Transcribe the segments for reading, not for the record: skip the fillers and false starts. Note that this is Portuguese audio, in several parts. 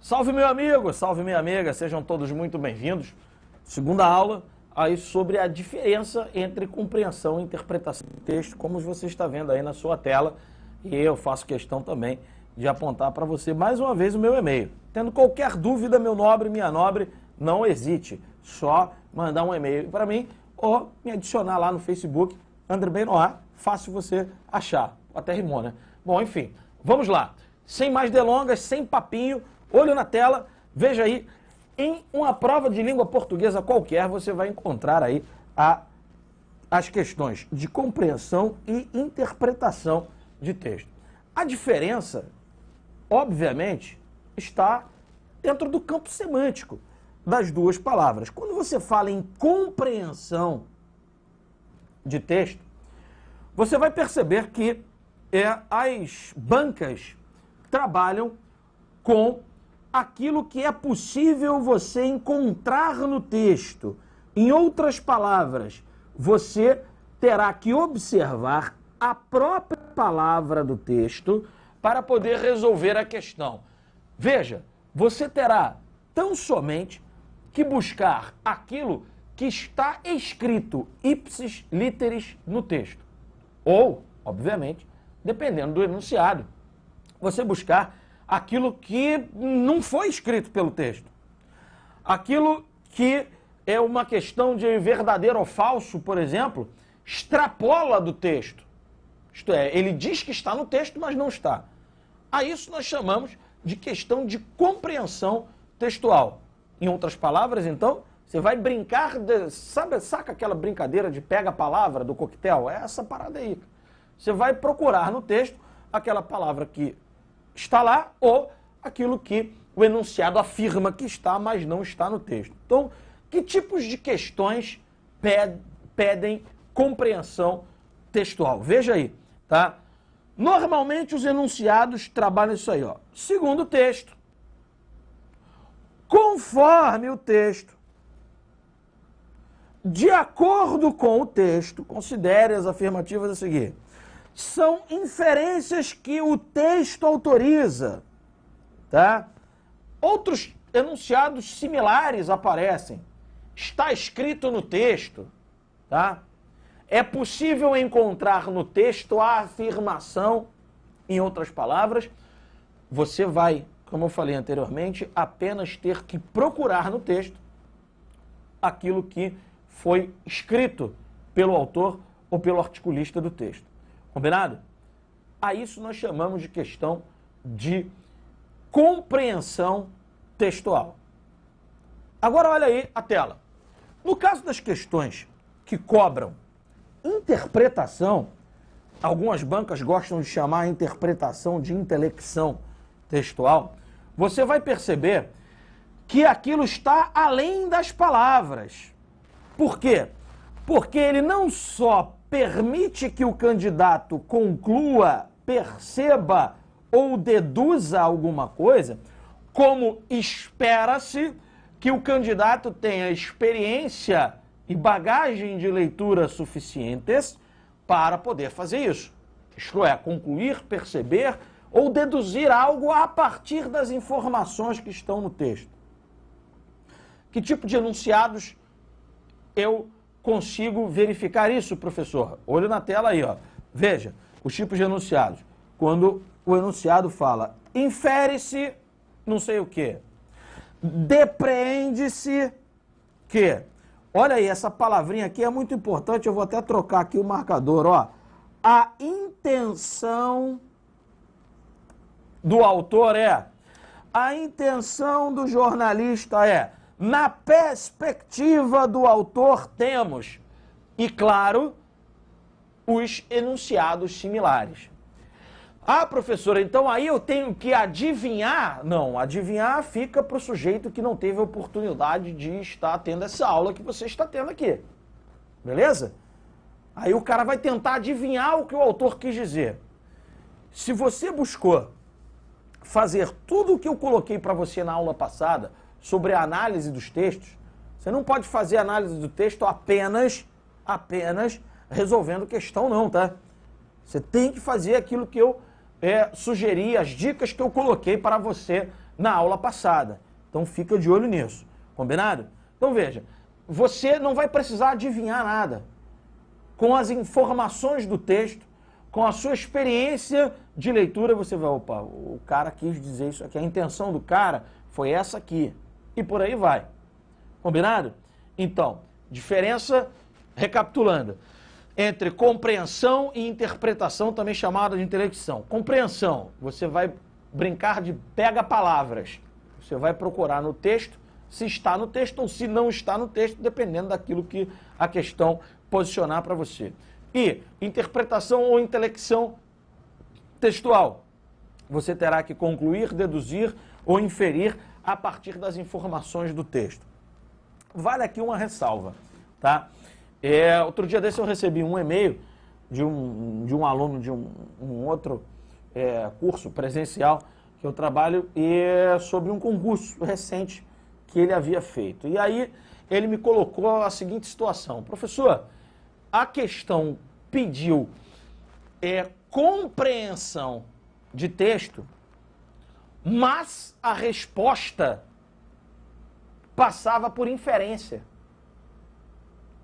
Salve meu amigo, salve minha amiga, sejam todos muito bem-vindos. Segunda aula aí sobre a diferença entre compreensão e interpretação do texto, como você está vendo aí na sua tela. E eu faço questão também de apontar para você mais uma vez o meu e-mail. Tendo qualquer dúvida, meu nobre, minha nobre, não hesite. Só mandar um e-mail para mim ou me adicionar lá no Facebook, André Benoit, fácil você achar. Até rimou, né? Bom, enfim, vamos lá. Sem mais delongas, sem papinho, olho na tela, veja aí, em uma prova de língua portuguesa qualquer, você vai encontrar aí as questões de compreensão e interpretação de texto. A diferença, obviamente, está dentro do campo semântico das duas palavras. Quando você fala em compreensão de texto, você vai perceber que as bancas trabalham com aquilo que é possível você encontrar no texto. Em outras palavras, você terá que observar a própria palavra do texto para poder resolver a questão. Veja, você terá tão somente que buscar aquilo que está escrito ipsis literis no texto. Ou, obviamente, dependendo do enunciado, você buscar aquilo que não foi escrito pelo texto. Aquilo que é uma questão de verdadeiro ou falso, por exemplo, extrapola do texto. Isto é, ele diz que está no texto, mas não está. A isso nós chamamos de questão de compreensão textual. Em outras palavras, então, você vai brincar, saca aquela brincadeira de pega a palavra do coquetel? É essa parada aí. Você vai procurar no texto aquela palavra que está lá ou aquilo que o enunciado afirma que está, mas não está no texto. Então, que tipos de questões pedem compreensão textual? Veja aí, tá? Normalmente os enunciados trabalham isso aí, ó. Segundo o texto, conforme o texto, de acordo com o texto, considere as afirmativas a seguir. São inferências que o texto autoriza, tá? Outros enunciados similares aparecem. Está escrito no texto, tá? É possível encontrar no texto a afirmação, em outras palavras, você vai, como eu falei anteriormente, apenas ter que procurar no texto aquilo que foi escrito pelo autor ou pelo articulista do texto. Combinado? A isso nós chamamos de questão de compreensão textual. Agora olha aí a tela. No caso das questões que cobram interpretação, algumas bancas gostam de chamar a interpretação de intelecção textual, você vai perceber que aquilo está além das palavras. Por quê? Porque ele não só permite que o candidato conclua, perceba ou deduza alguma coisa, como espera-se que o candidato tenha experiência e bagagem de leitura suficientes para poder fazer isso. Isto é, concluir, perceber ou deduzir algo a partir das informações que estão no texto. Que tipo de enunciados eu consigo verificar isso, professor? Olho na tela aí, ó. Veja, os tipos de enunciados. Quando o enunciado fala, infere-se não sei o quê, depreende-se que... Olha aí, essa palavrinha aqui é muito importante, eu vou até trocar aqui o marcador, ó. A intenção do autor é, a intenção do jornalista é, na perspectiva do autor temos, e claro, os enunciados similares. Ah, professora, então aí eu tenho que adivinhar? Não, adivinhar fica para o sujeito que não teve a oportunidade de estar tendo essa aula que você está tendo aqui. Beleza? Aí o cara vai tentar adivinhar o que o autor quis dizer. Se você buscou fazer tudo o que eu coloquei para você na aula passada sobre a análise dos textos, você não pode fazer análise do texto apenas resolvendo questão não, tá? Você tem que fazer aquilo que eu sugeri, as dicas que eu coloquei para você na aula passada. Então fica de olho nisso, combinado? Então veja, você não vai precisar adivinhar nada. Com as informações do texto, com a sua experiência de leitura, você vai, opa, o cara quis dizer isso aqui, a intenção do cara foi essa aqui, e por aí vai. Combinado? Então, diferença, recapitulando, entre compreensão e interpretação, também chamada de intelecção. Compreensão, você vai brincar de pega-palavras. Você vai procurar no texto se está no texto ou se não está no texto, dependendo daquilo que a questão posicionar para você. E interpretação ou intelecção textual. Você terá que concluir, deduzir ou inferir a partir das informações do texto. Vale aqui uma ressalva, tá? Outro dia desse eu recebi um e-mail de um aluno de um outro curso presencial que eu trabalho sobre um concurso recente que ele havia feito. E aí ele me colocou a seguinte situação: professor, a questão pediu compreensão de texto, mas a resposta passava por inferência.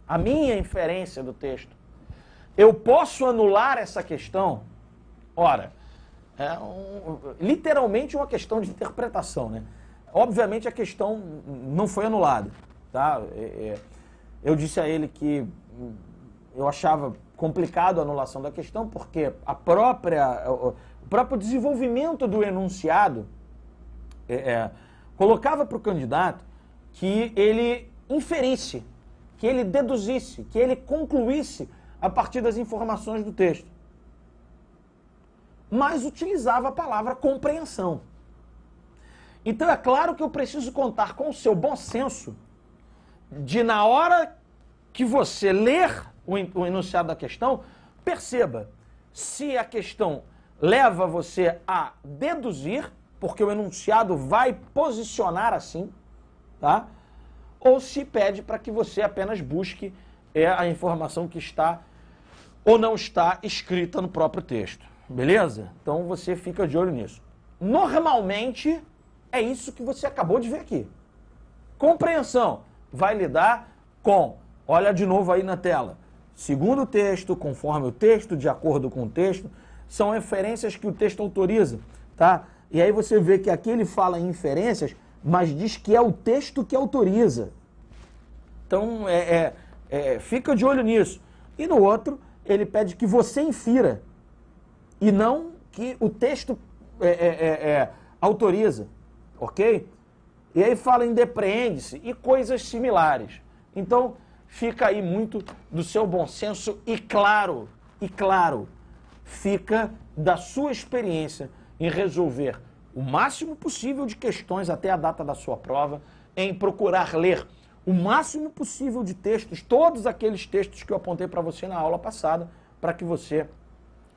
A minha inferência do texto. Eu posso anular essa questão? Ora, literalmente uma questão de interpretação, né? Obviamente a questão não foi anulada, tá? Eu disse a ele que eu achava complicado a anulação da questão, porque o próprio desenvolvimento do enunciado colocava para o candidato que ele inferisse, que ele deduzisse, que ele concluísse a partir das informações do texto. Mas utilizava a palavra compreensão. Então é claro que eu preciso contar com o seu bom senso de, na hora que você ler o enunciado da questão, perceba se a questão leva você a deduzir, porque o enunciado vai posicionar assim, tá? Ou se pede para que você apenas busque a informação que está ou não está escrita no próprio texto. Beleza? Então você fica de olho nisso. Normalmente é isso que você acabou de ver aqui. Compreensão vai lidar com, olha de novo aí na tela, segundo o texto, conforme o texto, de acordo com o texto, são referências que o texto autoriza, tá? E aí você vê que aqui ele fala em inferências, mas diz que é o texto que autoriza. Então, fica de olho nisso. E no outro, ele pede que você infira, e não que o texto autoriza, ok? E aí fala em depreende-se e coisas similares. Então, fica aí muito do seu bom senso e claro, fica da sua experiência em resolver o máximo possível de questões até a data da sua prova, em procurar ler o máximo possível de textos, todos aqueles textos que eu apontei para você na aula passada, para que você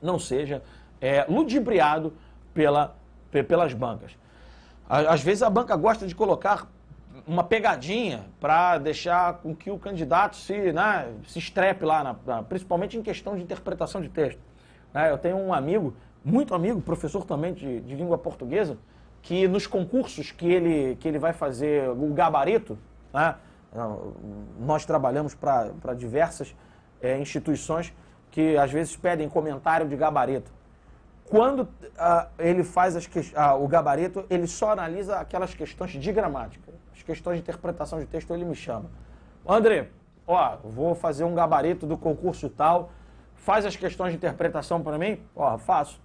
não seja ludibriado pelas bancas. Às vezes a banca gosta de colocar uma pegadinha para deixar com que o candidato se estrepe lá, principalmente em questão de interpretação de texto. Eu tenho um amigo, muito amigo, professor também de língua portuguesa, que nos concursos que ele vai fazer o gabarito, né, nós trabalhamos para diversas instituições que às vezes pedem comentário de gabarito. Quando ele faz o gabarito, ele só analisa aquelas questões de gramática. As questões de interpretação de texto ele me chama. André, vou fazer um gabarito do concurso tal, faz as questões de interpretação para mim? Faço.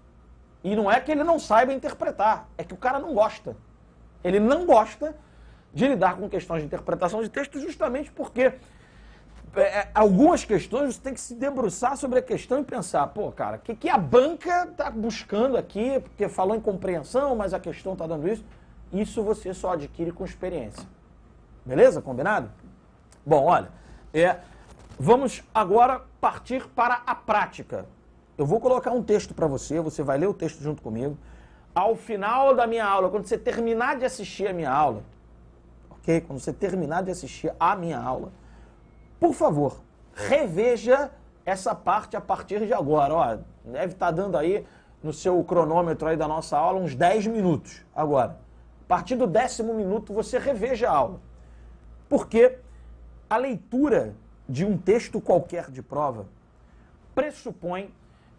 E não é que ele não saiba interpretar, é que o cara não gosta. Ele não gosta de lidar com questões de interpretação de texto justamente porque algumas questões você tem que se debruçar sobre a questão e pensar, cara, o que a banca está buscando aqui, porque falou em compreensão, mas a questão está dando isso. Isso você só adquire com experiência. Beleza? Combinado? Bom, olha, vamos agora partir para a prática. Eu vou colocar um texto para você, você vai ler o texto junto comigo. ao final da minha aula, quando você terminar de assistir a minha aula, ok? Quando você terminar de assistir a minha aula, por favor, reveja essa parte a partir de agora. Ó, deve estar dando aí no seu cronômetro aí da nossa aula uns 10 minutos agora. A partir do 10º minuto você reveja a aula. Porque a leitura de um texto qualquer de prova pressupõe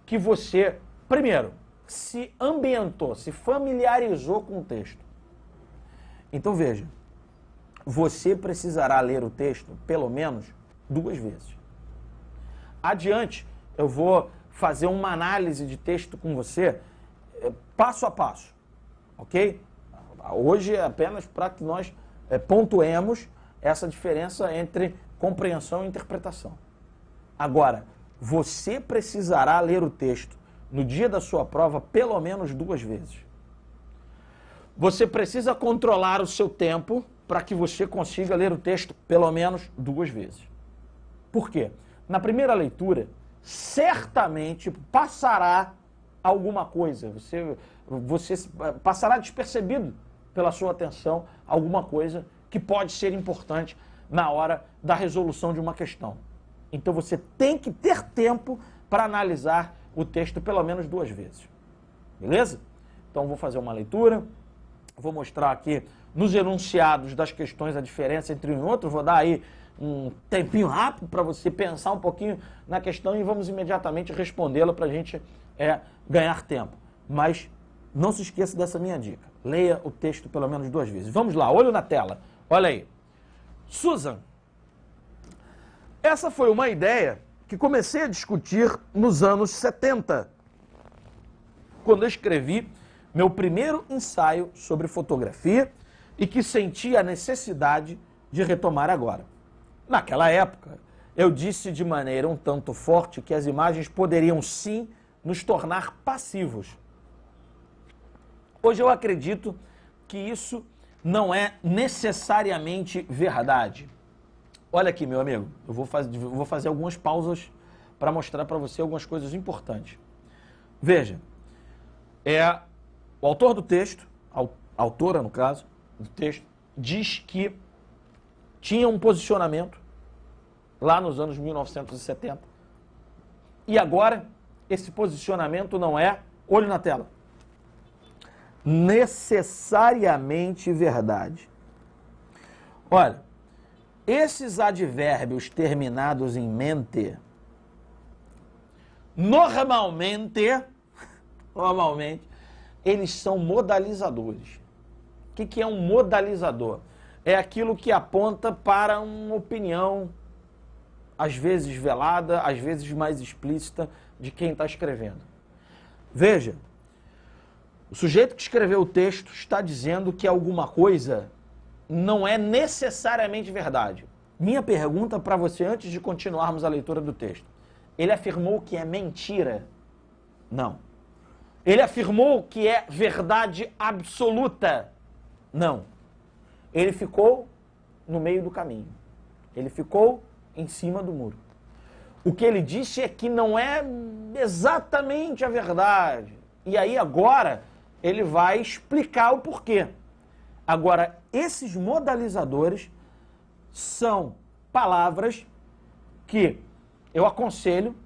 que você, primeiro, se ambientou, se familiarizou com o texto. Então veja, você precisará ler o texto pelo menos 2 vezes. Adiante, eu vou fazer uma análise de texto com você, passo a passo, ok? Hoje é apenas para que nós pontuemos essa diferença entre compreensão e interpretação. Agora, você precisará ler o texto no dia da sua prova pelo menos 2 vezes. Você precisa controlar o seu tempo para que você consiga ler o texto pelo menos 2 vezes. Por quê? Na primeira leitura, certamente passará alguma coisa. Você passará despercebido pela sua atenção alguma coisa que pode ser importante na hora da resolução de uma questão. Então você tem que ter tempo para analisar o texto pelo menos 2 vezes. Beleza? Então vou fazer uma leitura, vou mostrar aqui nos enunciados das questões a diferença entre um e outro, vou dar aí um tempinho rápido para você pensar um pouquinho na questão e vamos imediatamente respondê-la para a gente ganhar tempo. Mas não se esqueça dessa minha dica. Leia o texto pelo menos 2 vezes. Vamos lá, olho na tela. Olha aí. Susan, essa foi uma ideia que comecei a discutir nos anos 70, quando eu escrevi meu primeiro ensaio sobre fotografia e que senti a necessidade de retomar agora. Naquela época, eu disse de maneira um tanto forte que as imagens poderiam sim nos tornar passivos. Hoje eu acredito que isso não é necessariamente verdade. Olha aqui, meu amigo, eu vou fazer algumas pausas para mostrar para você algumas coisas importantes. Veja, o autor do texto, a autora, no caso, do texto, diz que tinha um posicionamento lá nos anos 1970 e agora esse posicionamento não é, olho na tela, necessariamente verdade. Olha, esses advérbios terminados em mente, normalmente, eles são modalizadores. O que é um modalizador? É aquilo que aponta para uma opinião, às vezes velada, às vezes mais explícita, de quem está escrevendo. Veja, o sujeito que escreveu o texto está dizendo que alguma coisa não é necessariamente verdade. Minha pergunta para você, antes de continuarmos a leitura do texto, ele afirmou que é mentira? Não. Ele afirmou que é verdade absoluta? Não. Ele ficou no meio do caminho. Ele ficou em cima do muro. O que ele disse é que não é exatamente a verdade. E aí agora ele vai explicar o porquê. Agora, esses modalizadores são palavras que eu aconselho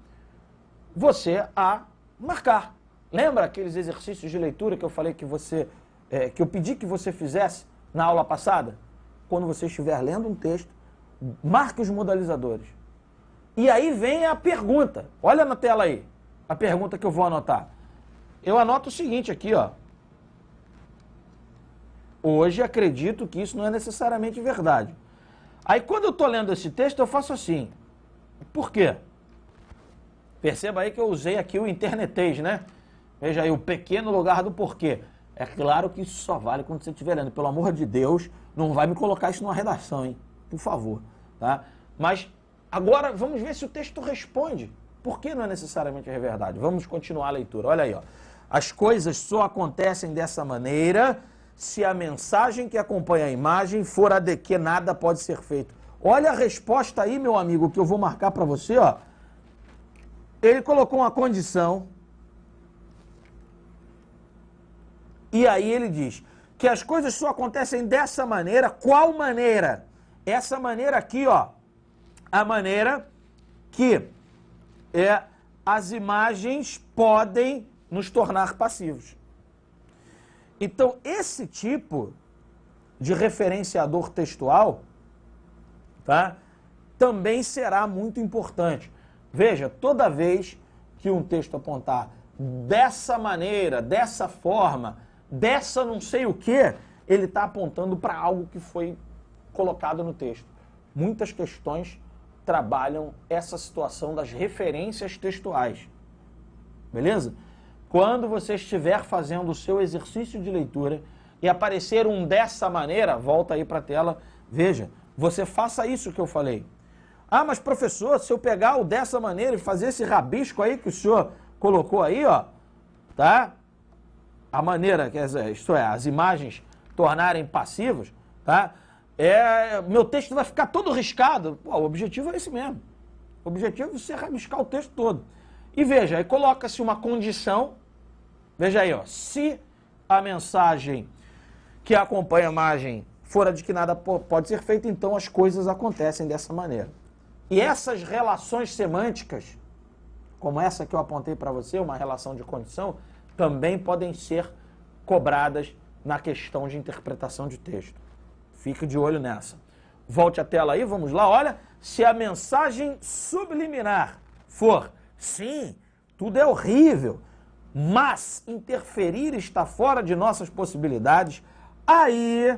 você a marcar. Lembra aqueles exercícios de leitura que eu falei que que eu pedi que você fizesse na aula passada? Quando você estiver lendo um texto, marque os modalizadores. E aí vem a pergunta. Olha na tela aí, a pergunta que eu vou anotar. Eu anoto o seguinte aqui, ó. Hoje acredito que isso não é necessariamente verdade. Aí quando eu estou lendo esse texto, eu faço assim. Por quê? Perceba aí que eu usei aqui o internetês, né? Veja aí, o pequeno lugar do porquê. É claro que isso só vale quando você estiver lendo. Pelo amor de Deus, não vai me colocar isso numa redação, hein? Por favor. Tá? Mas agora vamos ver se o texto responde. Por que não é necessariamente a verdade? Vamos continuar a leitura. Olha aí, ó. As coisas só acontecem dessa maneira se a mensagem que acompanha a imagem for a de que nada pode ser feito. Olha a resposta aí, meu amigo, que eu vou marcar para você, ó. Ele colocou uma condição E aí ele diz que as coisas só acontecem dessa maneira. Qual maneira? Essa maneira aqui, ó, a maneira que as imagens podem nos tornar passivos. Então, esse tipo de referenciador textual, tá, também será muito importante. Veja, toda vez que um texto apontar dessa maneira, dessa forma, dessa não sei o que, ele está apontando para algo que foi colocado no texto. Muitas questões trabalham essa situação das referências textuais. Beleza? Quando você estiver fazendo o seu exercício de leitura e aparecer um dessa maneira, volta aí para a tela, veja, você faça isso que eu falei. Ah, mas professor, se eu pegar o dessa maneira e fazer esse rabisco aí que o senhor colocou aí, ó, tá? A maneira, quer dizer, isto é, as imagens tornarem passivas, tá? Meu texto vai ficar todo riscado. Pô, o objetivo é esse mesmo. O objetivo é você rabiscar o texto todo. E veja, aí coloca-se uma condição, veja aí, ó, se a mensagem que acompanha a imagem for a de que nada pode ser feito, então as coisas acontecem dessa maneira. E essas relações semânticas, como essa que eu apontei para você, uma relação de condição, também podem ser cobradas na questão de interpretação de texto. Fique de olho nessa. Volte a tela aí, vamos lá, olha, se a mensagem subliminar for, sim, tudo é horrível, mas interferir está fora de nossas possibilidades, aí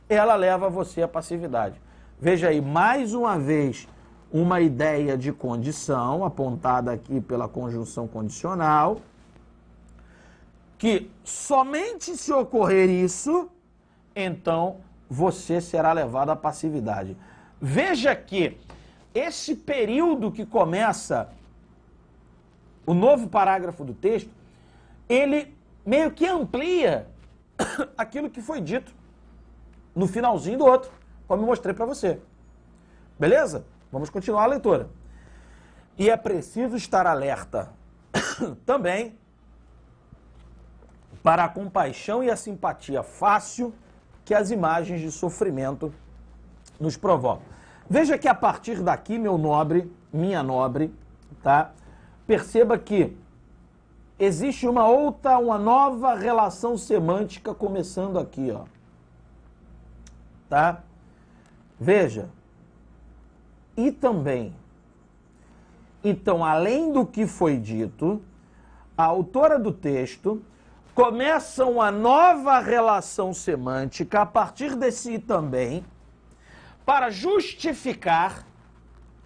ela leva você à passividade. Veja aí, mais uma vez, uma ideia de condição, apontada aqui pela conjunção condicional, que somente se ocorrer isso, então você será levado à passividade. Veja que esse período que começa o novo parágrafo do texto, ele meio que amplia aquilo que foi dito no finalzinho do outro, como eu mostrei para você. Beleza? Vamos continuar a leitura. E é preciso estar alerta também para a compaixão e a simpatia fácil que as imagens de sofrimento nos provocam. Veja que a partir daqui, meu nobre, minha nobre, tá? Perceba que existe uma nova relação semântica começando aqui, ó. Tá? Veja. E também, então, além do que foi dito, a autora do texto começa uma nova relação semântica a partir desse também, para justificar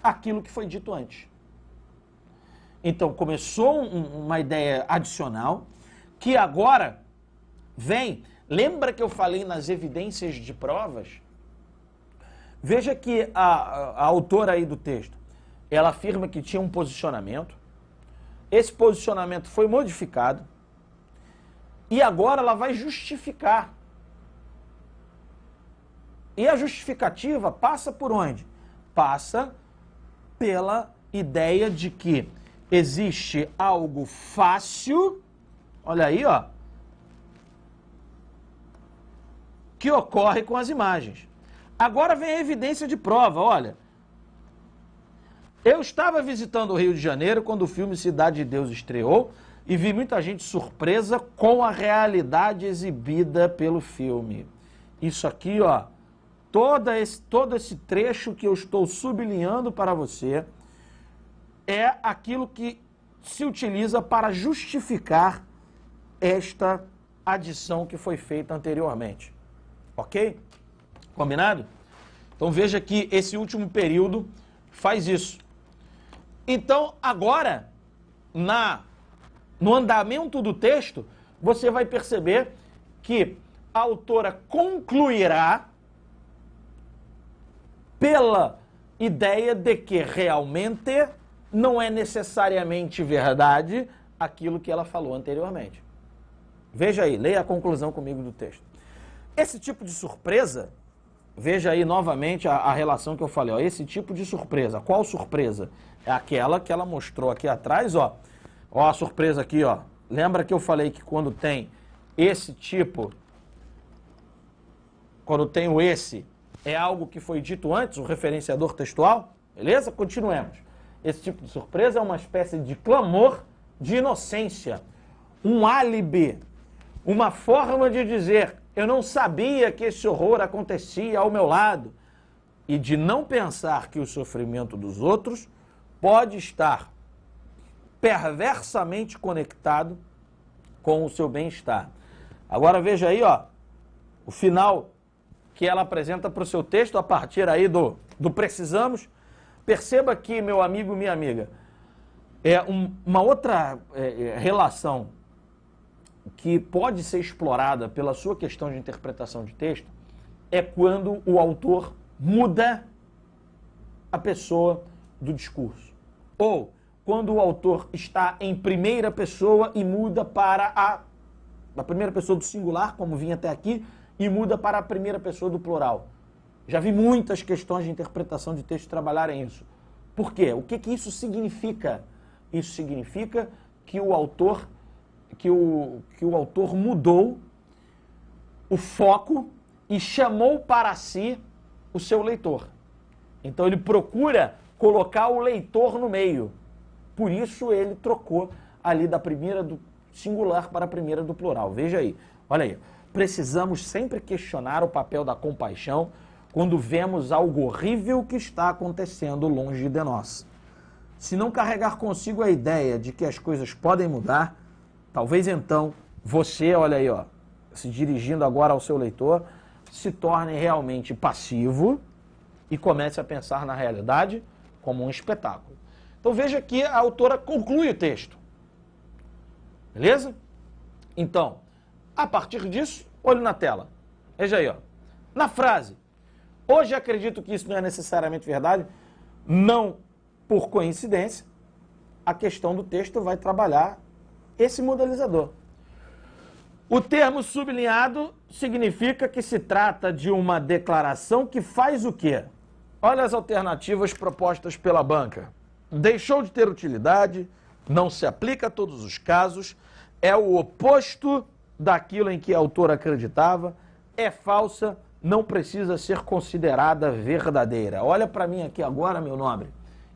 aquilo que foi dito antes. Então, começou uma ideia adicional, que agora vem... Lembra que eu falei nas evidências de provas? Veja que a autora aí do texto, ela afirma que tinha um posicionamento, esse posicionamento foi modificado, e agora ela vai justificar. E a justificativa passa por onde? Passa pela ideia de que existe algo fácil, olha aí, ó, que ocorre com as imagens. Agora vem a evidência de prova, olha. Eu estava visitando o Rio de Janeiro quando o filme Cidade de Deus estreou e vi muita gente surpresa com a realidade exibida pelo filme. Isso aqui, ó, todo esse trecho que eu estou sublinhando para você é aquilo que se utiliza para justificar esta adição que foi feita anteriormente. Ok? Combinado? Então veja que esse último período faz isso. Então agora, no andamento do texto, você vai perceber que a autora concluirá pela ideia de que realmente não é necessariamente verdade aquilo que ela falou anteriormente. Veja aí, leia a conclusão comigo do texto. Esse tipo de surpresa, veja aí novamente a relação que eu falei, ó, esse tipo de surpresa. Qual surpresa? É aquela que ela mostrou aqui atrás, ó. Ó a surpresa aqui, ó. Lembra que eu falei que quando tem esse tipo, quando tem o esse, é algo que foi dito antes, o referenciador textual, beleza? Continuemos. Esse tipo de surpresa é uma espécie de clamor de inocência, um álibi, uma forma de dizer, eu não sabia que esse horror acontecia ao meu lado, e de não pensar que o sofrimento dos outros pode estar perversamente conectado com o seu bem-estar. Agora veja aí, ó, o final que ela apresenta para o seu texto a partir aí do precisamos. Perceba que, meu amigo e minha amiga, uma outra relação que pode ser explorada pela sua questão de interpretação de texto é quando o autor muda a pessoa do discurso. Ou quando o autor está em primeira pessoa e muda para a primeira pessoa do singular, como vinha até aqui, e muda para a primeira pessoa do plural. Já vi muitas questões de interpretação de texto trabalharem isso. Por quê? O que isso significa? Isso significa que o autor, que o autor mudou o foco e chamou para si o seu leitor. Então ele procura colocar o leitor no meio. Por isso ele trocou ali da primeira do singular para a primeira do plural. Veja aí, olha aí. Precisamos sempre questionar o papel da compaixão quando vemos algo horrível que está acontecendo longe de nós. Se não carregar consigo a ideia de que as coisas podem mudar, talvez então você, olha aí, ó, se dirigindo agora ao seu leitor, se torne realmente passivo e comece a pensar na realidade como um espetáculo. Então veja que a autora conclui o texto. Beleza? Então, a partir disso, olho na tela. Veja aí, ó. Na frase, hoje acredito que isso não é necessariamente verdade, não por coincidência, a questão do texto vai trabalhar esse modelizador. O termo sublinhado significa que se trata de uma declaração que faz o quê? Olha as alternativas propostas pela banca. Deixou de ter utilidade, não se aplica a todos os casos, é o oposto daquilo em que a autora acreditava, é falsa, não precisa ser considerada verdadeira. Olha para mim aqui agora, meu nobre,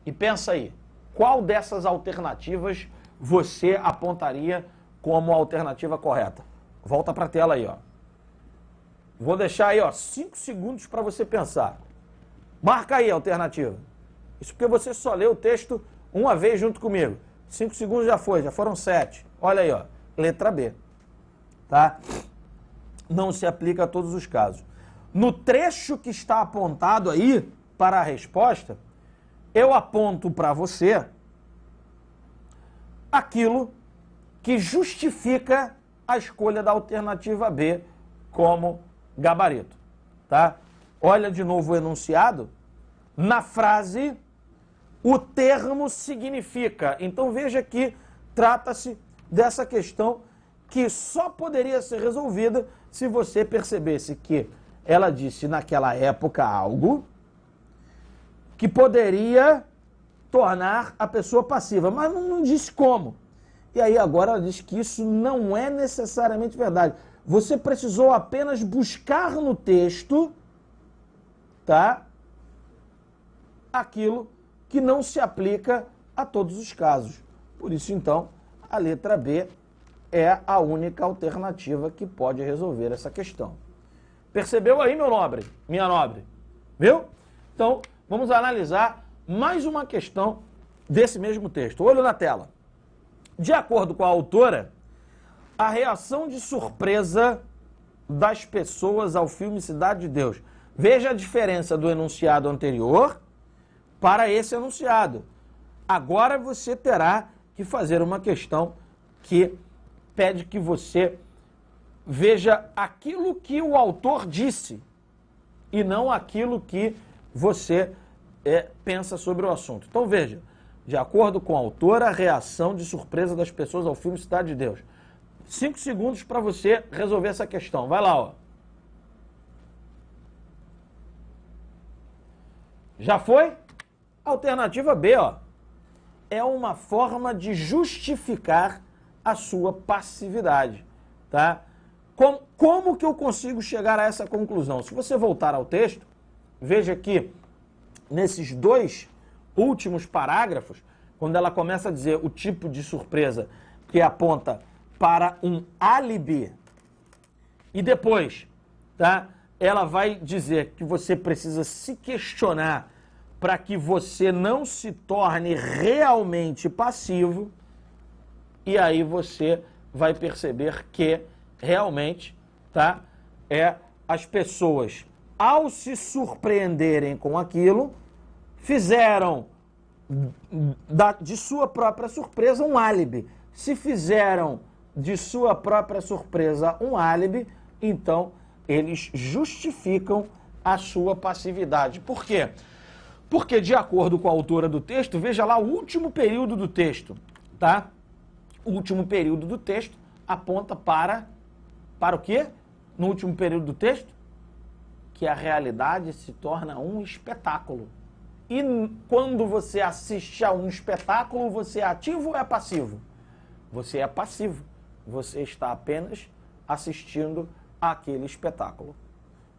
e pensa aí, qual dessas alternativas você apontaria como a alternativa correta? Volta para a tela aí, ó. Vou deixar aí, ó, 5 segundos para você pensar. Marca aí a alternativa. Isso porque você só leu o texto uma vez junto comigo. 5 segundos já foi, já foram 7. Olha aí, ó, letra B. Tá? Não se aplica a todos os casos. No trecho que está apontado aí para a resposta, eu aponto para você aquilo que justifica a escolha da alternativa B como gabarito. Tá? Olha de novo o enunciado. Na frase, o termo significa. Então veja que trata-se dessa questão que só poderia ser resolvida se você percebesse que ela disse naquela época algo que poderia tornar a pessoa passiva, mas não disse como. E aí agora ela diz que isso não é necessariamente verdade. Você precisou apenas buscar no texto, tá, aquilo que não se aplica a todos os casos. Por isso, então, a letra B é a única alternativa que pode resolver essa questão. Percebeu aí, meu nobre? Minha nobre? Viu? Então, vamos analisar mais uma questão desse mesmo texto. Olho na tela. De acordo com a autora, a reação de surpresa das pessoas ao filme Cidade de Deus. Veja a diferença do enunciado anterior para esse enunciado. Agora você terá que fazer uma questão que pede que você veja aquilo que o autor disse e não aquilo que você pensa sobre o assunto. Então veja, de acordo com a autora, a reação de surpresa das pessoas ao filme Cidade de Deus. 5 segundos para você resolver essa questão. Vai lá, ó. Já foi? Alternativa B, ó. É uma forma de justificar a sua passividade, tá? Como que eu consigo chegar a essa conclusão? Se você voltar ao texto, veja que nesses dois últimos parágrafos, quando ela começa a dizer o tipo de surpresa que aponta para um álibi, e depois, tá, ela vai dizer que você precisa se questionar para que você não se torne realmente passivo, e aí você vai perceber que realmente, tá, as pessoas, ao se surpreenderem com aquilo, fizeram de sua própria surpresa um álibi. Se fizeram de sua própria surpresa um álibi, então eles justificam a sua passividade. Por quê? Porque, de acordo com a autora do texto, veja lá o último período do texto, tá? O último período do texto aponta para o quê? No último período do texto? Que a realidade se torna um espetáculo. E quando você assiste a um espetáculo, você é ativo ou é passivo? Você é passivo. Você está apenas assistindo àquele espetáculo.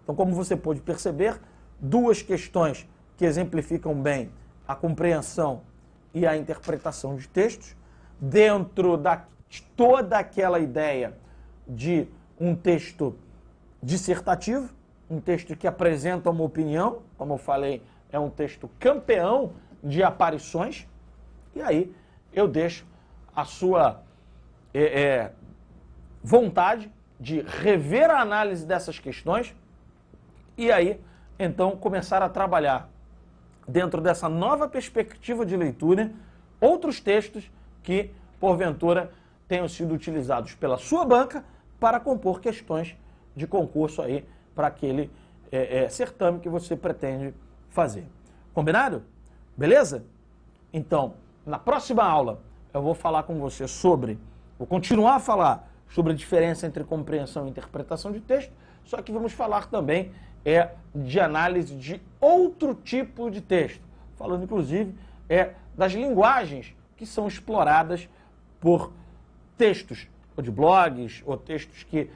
Então, como você pode perceber, duas questões que exemplificam bem a compreensão e a interpretação de textos, dentro de toda aquela ideia de um texto dissertativo, um texto que apresenta uma opinião, como eu falei, é um texto campeão de aparições, e aí eu deixo a sua vontade de rever a análise dessas questões e aí, então, começar a trabalhar dentro dessa nova perspectiva de leitura outros textos que, porventura, tenham sido utilizados pela sua banca para compor questões de concurso aí para aquele certame que você pretende fazer. Combinado? Beleza? Então, na próxima aula, eu vou falar com você vou continuar a falar sobre a diferença entre compreensão e interpretação de texto, só que vamos falar também de análise de outro tipo de texto, falando inclusive das linguagens que são exploradas por textos ou de blogs, ou textos que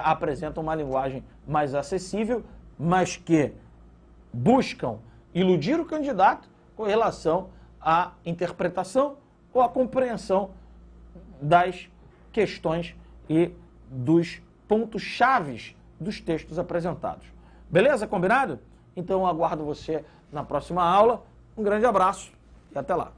apresentam uma linguagem mais acessível, mas que buscam iludir o candidato com relação à interpretação ou à compreensão das questões e dos pontos chaves dos textos apresentados. Beleza? Combinado? Então eu aguardo você na próxima aula. Um grande abraço e até lá.